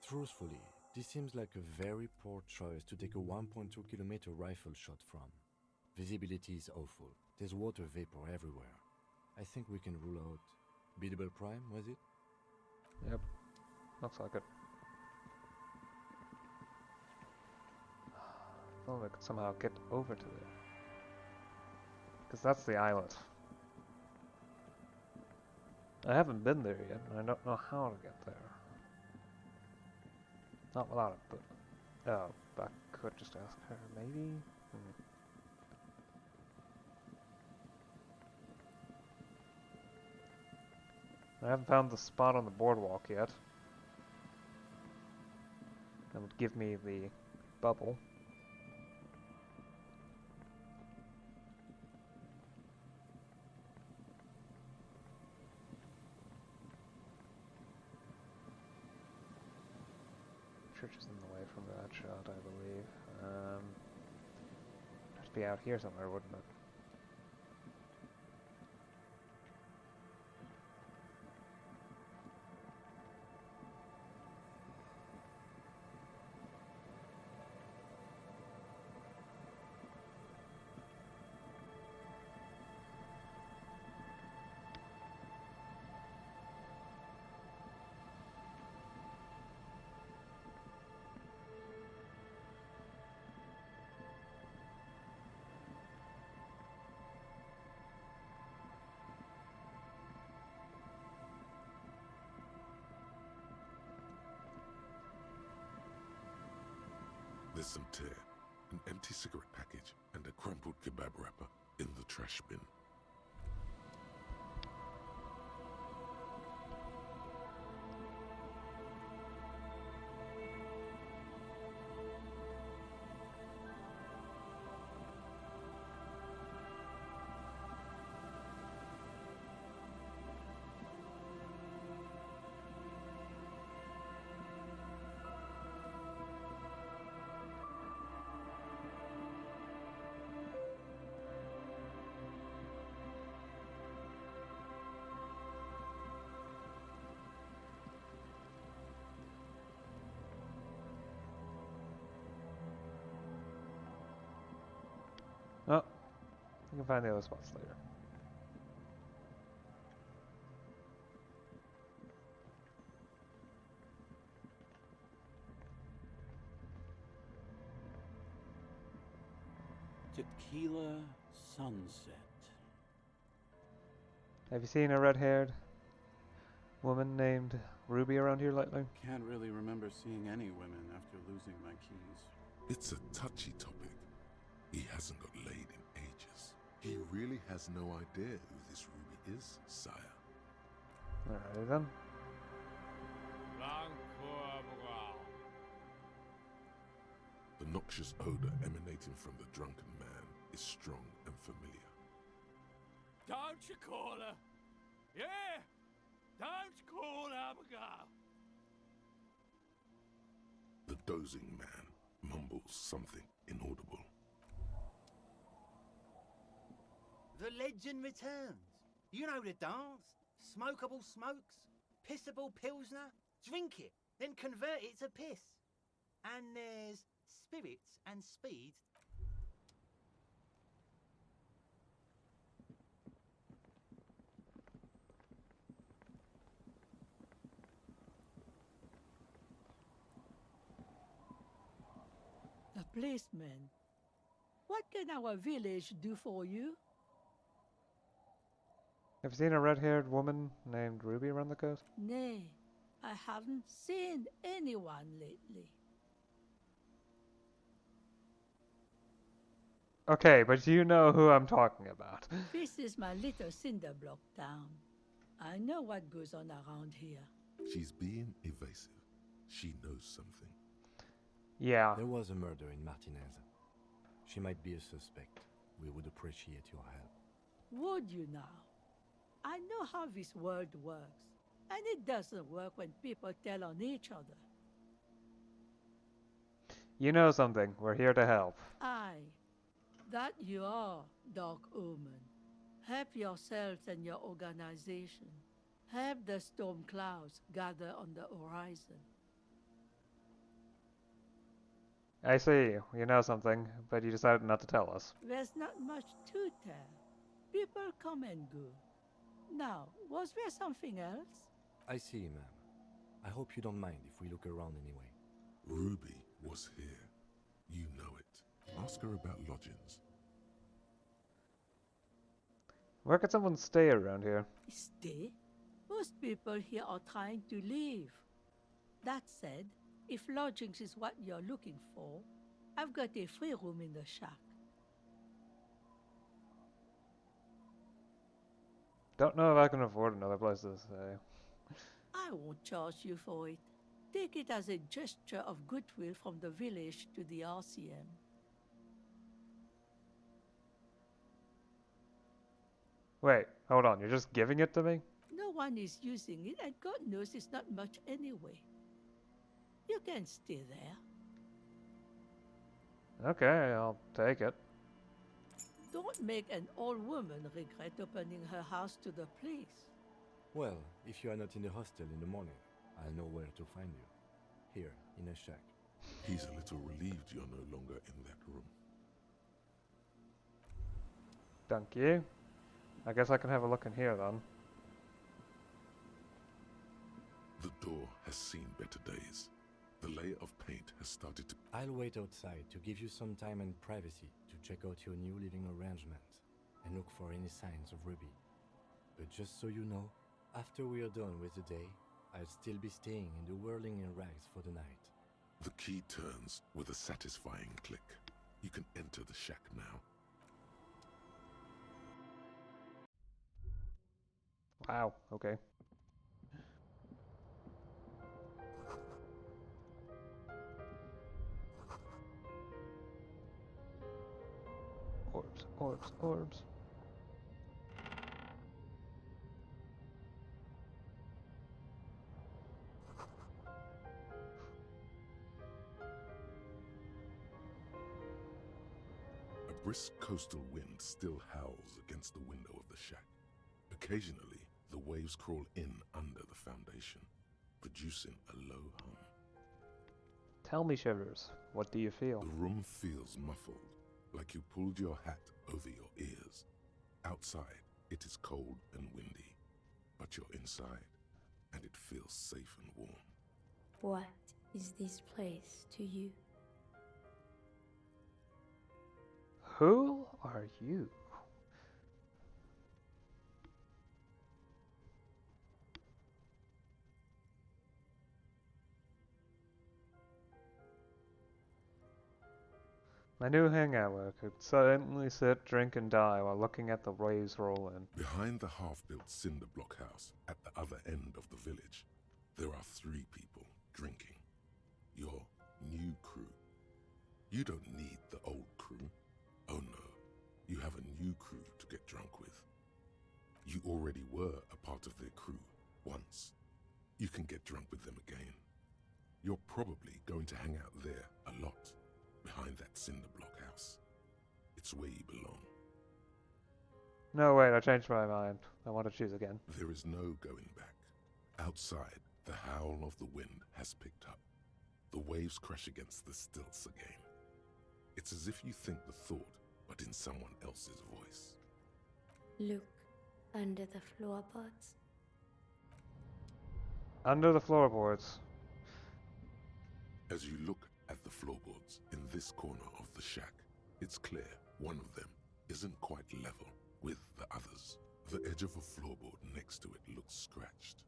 Truthfully, this seems like a very poor choice to take a 1.2 kilometer rifle shot from. Visibility is awful. There's water vapor everywhere. I think we can rule out Biddable Prime, was it? Yep. Looks like it. If only we could somehow get over to there. Because that's the island. I haven't been there yet, and I don't know how to get there. Not without it, but... Oh, I could just ask her, maybe? I haven't found the spot on the boardwalk yet. That would give me the bubble. Church is in the way from that shot, I believe. It'd be out here somewhere, wouldn't it? There's some tear, an empty cigarette package, and a crumpled kebab wrapper in the trash bin. Oh, you can find the other spots later. Tequila sunset. Have you seen a red-haired woman named Ruby around here lately? Can't really remember seeing any women after losing my keys. It's a touchy topic. He hasn't got laid in ages. He really has no idea who this Ruby is, sire. Alrighty then. The noxious odor emanating from the drunken man is strong and familiar. Don't you call her? Yeah! Don't call Abigail! The dozing man mumbles something inaudible. The legend returns. You know the dance. Smokable smokes, pissable pilsner. Drink it, then convert it to piss. And there's spirits and speed. The policeman. What can our village do for you? Have you seen a red-haired woman named Ruby around the coast? Nay, I haven't seen anyone lately. Okay, but you know who I'm talking about. This is my little cinder block town. I know what goes on around here. She's being evasive. She knows something. Yeah. There was a murder in Martinez. She might be a suspect. We would appreciate your help. Would you now? I know how this world works, and it doesn't work when people tell on each other. You know something. We're here to help. Aye, that you are, Dark Omen. Help yourselves and your organization. Help the storm clouds gather on the horizon. I see. You know something, but you decided not to tell us. There's not much to tell. People come and go. Now, was there something else? I see, ma'am. I hope you don't mind if we look around anyway. Ruby was here. You know it. Ask her about lodgings. Where could someone stay around here? Stay? Most people here are trying to leave. That said, if lodgings is what you're looking for, I've got a free room in the shack. Don't know if I can afford another place to stay. I won't charge you for it. Take it as a gesture of goodwill from the village to the RCM. Wait, hold on. You're just giving it to me? No one is using it, and God knows it's not much anyway. You can stay there. Okay, I'll take it. Don't make an old woman regret opening her house to the police. Well, if you are not in the hostel in the morning, I'll know where to find you. Here, in a shack. He's a little relieved you're no longer in that room. Thank you. I guess I can have a look in here then. The door has seen better days. The layer of paint has started to... I'll wait outside to give you some time and privacy to check out your new living arrangement and look for any signs of Ruby. But just so you know, after we are done with the day, I'll still be staying in the whirling in rags for the night. The key turns with a satisfying click. You can enter the shack now. Wow, okay. Orbs, orbs, orbs. A brisk coastal wind still howls against the window of the shack. Occasionally, the waves crawl in under the foundation, producing a low hum. Tell me, Shivers, what do you feel? The room feels muffled, like you pulled your hat over your ears. Outside, it is cold and windy, but you're inside, and it feels safe and warm. What is this place to you? Who are you? My new hangout where I could silently sit, drink, and die while looking at the waves roll in. Behind the half-built cinder block house at the other end of the village, there are 3 people drinking. Your new crew. You don't need the old crew. Oh no, you have a new crew to get drunk with. You already were a part of their crew once. You can get drunk with them again. You're probably going to hang out there a lot, behind that cinder block house. It's where you belong. No, wait, I changed my mind. I want to choose again. There is no going back. Outside, the howl of the wind has picked up. The waves crash against the stilts again. It's as if you think the thought, but in someone else's voice. Look under the floorboards. Under the floorboards. As you look at the floorboards in this corner of the shack, it's clear one of them isn't quite level with the others. The edge of a floorboard next to it looks scratched.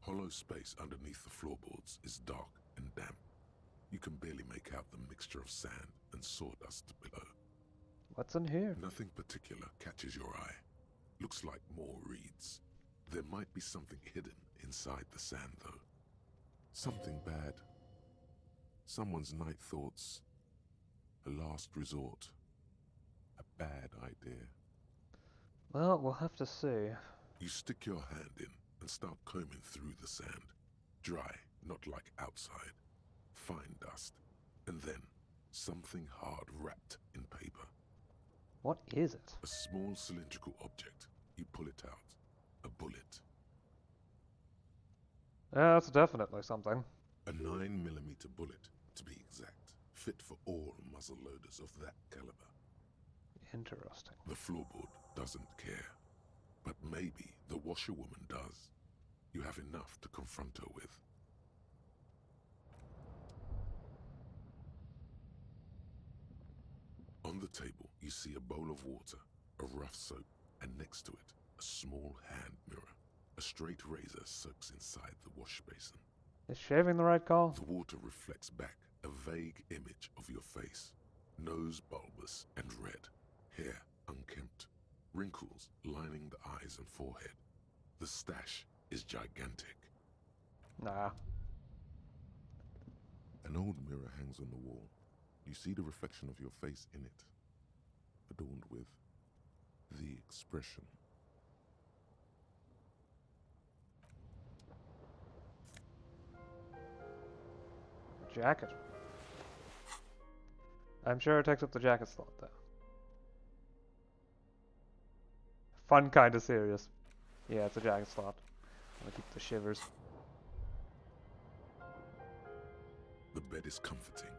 Hollow space underneath the floorboards is dark and damp. You can barely make out the mixture of sand and sawdust below. What's in here? Nothing particular catches your eye. Looks like more reeds. There might be something hidden inside the sand, though. Something bad. Someone's night thoughts. A last resort. A bad idea. Well, we'll have to see. You stick your hand in and start combing through the sand. Dry, not like outside. Fine dust. And then, something hard wrapped in paper. What is it? A small cylindrical object. You pull it out. A bullet. Yeah, that's definitely something. A 9mm bullet, to be exact. Fit for all muzzle loaders of that caliber. Interesting. The floorboard doesn't care. But maybe the washerwoman does. You have enough to confront her with. On the table, you see a bowl of water, a rough soap, and next to it, a small hand mirror. A straight razor soaks inside the wash basin. Is shaving the right call? The water reflects back a vague image of your face. Nose bulbous and red, hair unkempt, wrinkles lining the eyes and forehead. The stash is gigantic. Nah. An old mirror hangs on the wall. You see the reflection of your face in it, adorned with the expression. Jacket. I'm sure it takes up the jacket slot, though. Fun, kind of serious. Yeah, it's a jacket slot. I'm gonna keep the shivers. The bed is comforting,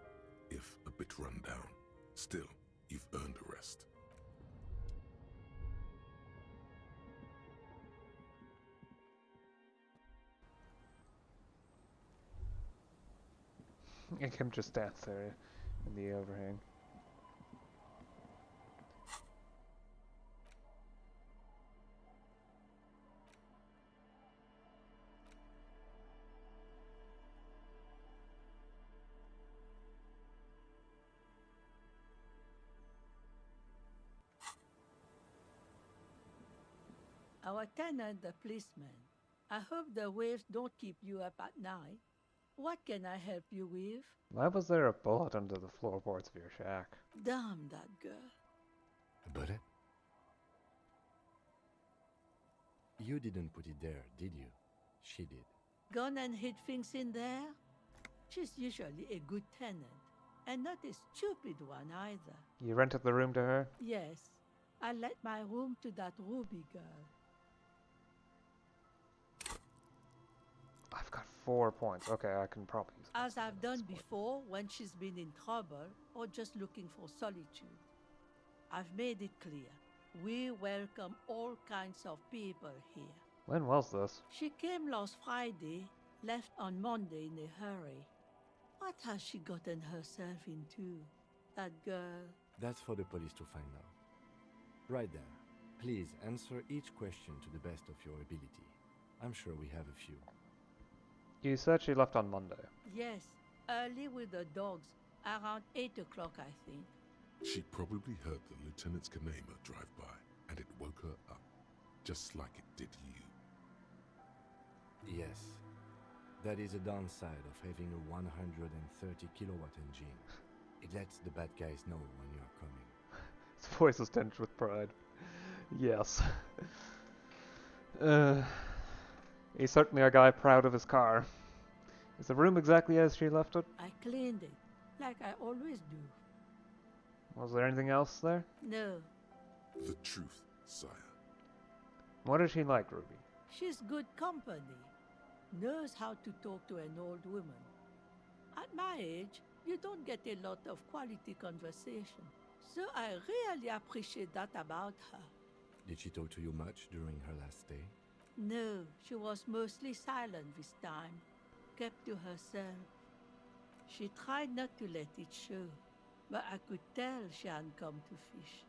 if a bit run down. Still, you've earned a rest. And Kim just stands there in the overhang. Our tenant, the policeman. I hope the waves don't keep you up at night. What can I help you with? Why was there a bullet under the floorboards of your shack? Damn that girl. A bullet? You didn't put it there, did you? She did. Gone and hid things in there? She's usually a good tenant, and not a stupid one either. You rented the room to her? Yes, I let my room to that Ruby girl. I've got 4 points. Okay, I can probably use As I've done before when she's been in trouble or just looking for solitude. I've made it clear. We welcome all kinds of people here. When was this? She came last Friday, left on Monday in a hurry. What has she gotten herself into, that girl? That's for the police to find out. Right there. Please answer each question to the best of your ability. I'm sure we have a few. You said she left on Monday. Yes, early with the dogs, around 8 o'clock, I think. She probably heard the Lieutenant's Kanema drive by, and it woke her up, just like it did you. Yes. That is a downside of having a 130 kilowatt engine. It lets the bad guys know when you're coming. His voice is tinged with pride. Yes. He's certainly a guy proud of his car. Is the room exactly as she left it? I cleaned it, like I always do. Was there anything else there? No. The truth, sire. What is she like, Ruby? She's good company. Knows how to talk to an old woman. At my age, you don't get a lot of quality conversation. So I really appreciate that about her. Did she talk to you much during her last stay? No, she was mostly silent this time. Kept to herself. She tried not to let it show, but I could tell she hadn't come to fish.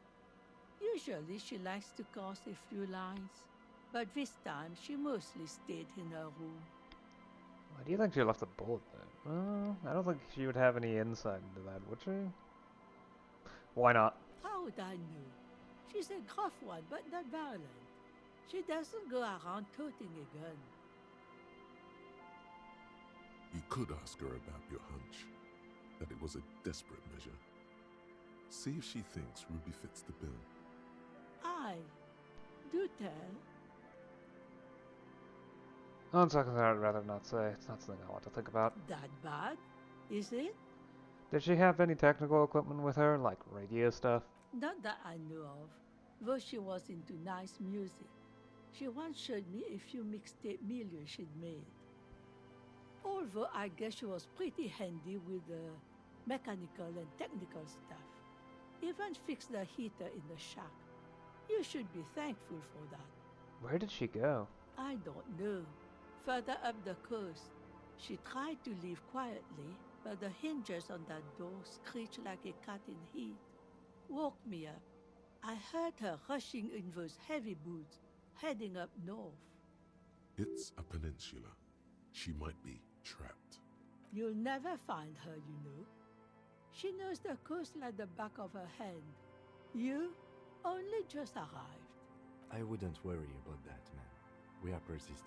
Usually she likes to cast a few lines, but this time she mostly stayed in her room. Why do you think she left a bullet there? I don't think she would have any insight into that, would she? Why not? How would I know? She's a gruff one, but not violent. She doesn't go around toting a gun. You could ask her about your hunch, that it was a desperate measure. See if she thinks Ruby fits the bill. Do tell. On second thought, I'd rather not say. It's not something I want to think about. That bad? Is it? Did she have any technical equipment with her, like radio stuff? Not that I know of, though she was into nice music. She once showed me a few mixtape millions she'd made. Although I guess she was pretty handy with the mechanical and technical stuff. Even fixed the heater in the shack. You should be thankful for that. Where did she go? I don't know. Further up the coast. She tried to leave quietly, but the hinges on that door screeched like a cat in heat. Woke me up. I heard her rushing in those heavy boots, heading up north. It's a peninsula. She might be trapped. You'll never find her, you know. She knows the coast like the back of her hand. You only just arrived. I wouldn't worry about that, man. We are persistent.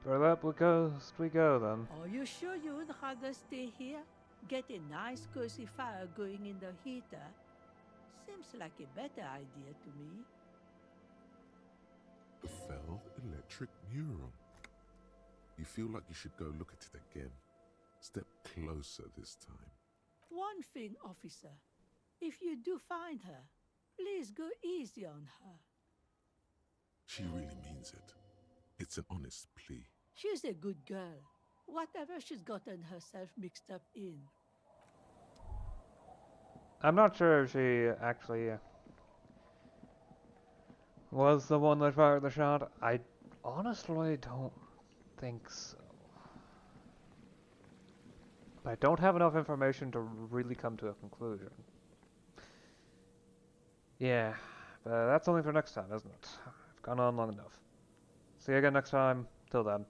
For that coast we go, then. Are you sure you would rather stay here? Get a nice cozy fire going in the heater? Seems like a better idea to me. The felled electric mural. You feel like you should go look at it again. Step closer this time. One thing, officer. If you do find her, please go easy on her. She really means it. It's an honest plea. She's a good girl. Whatever she's gotten herself mixed up in. I'm not sure if she actually was the one that fired the shot. I honestly don't think so. But I don't have enough information to really come to a conclusion. Yeah, but that's only for next time, isn't it? I've gone on long enough. See you again next time. Till then.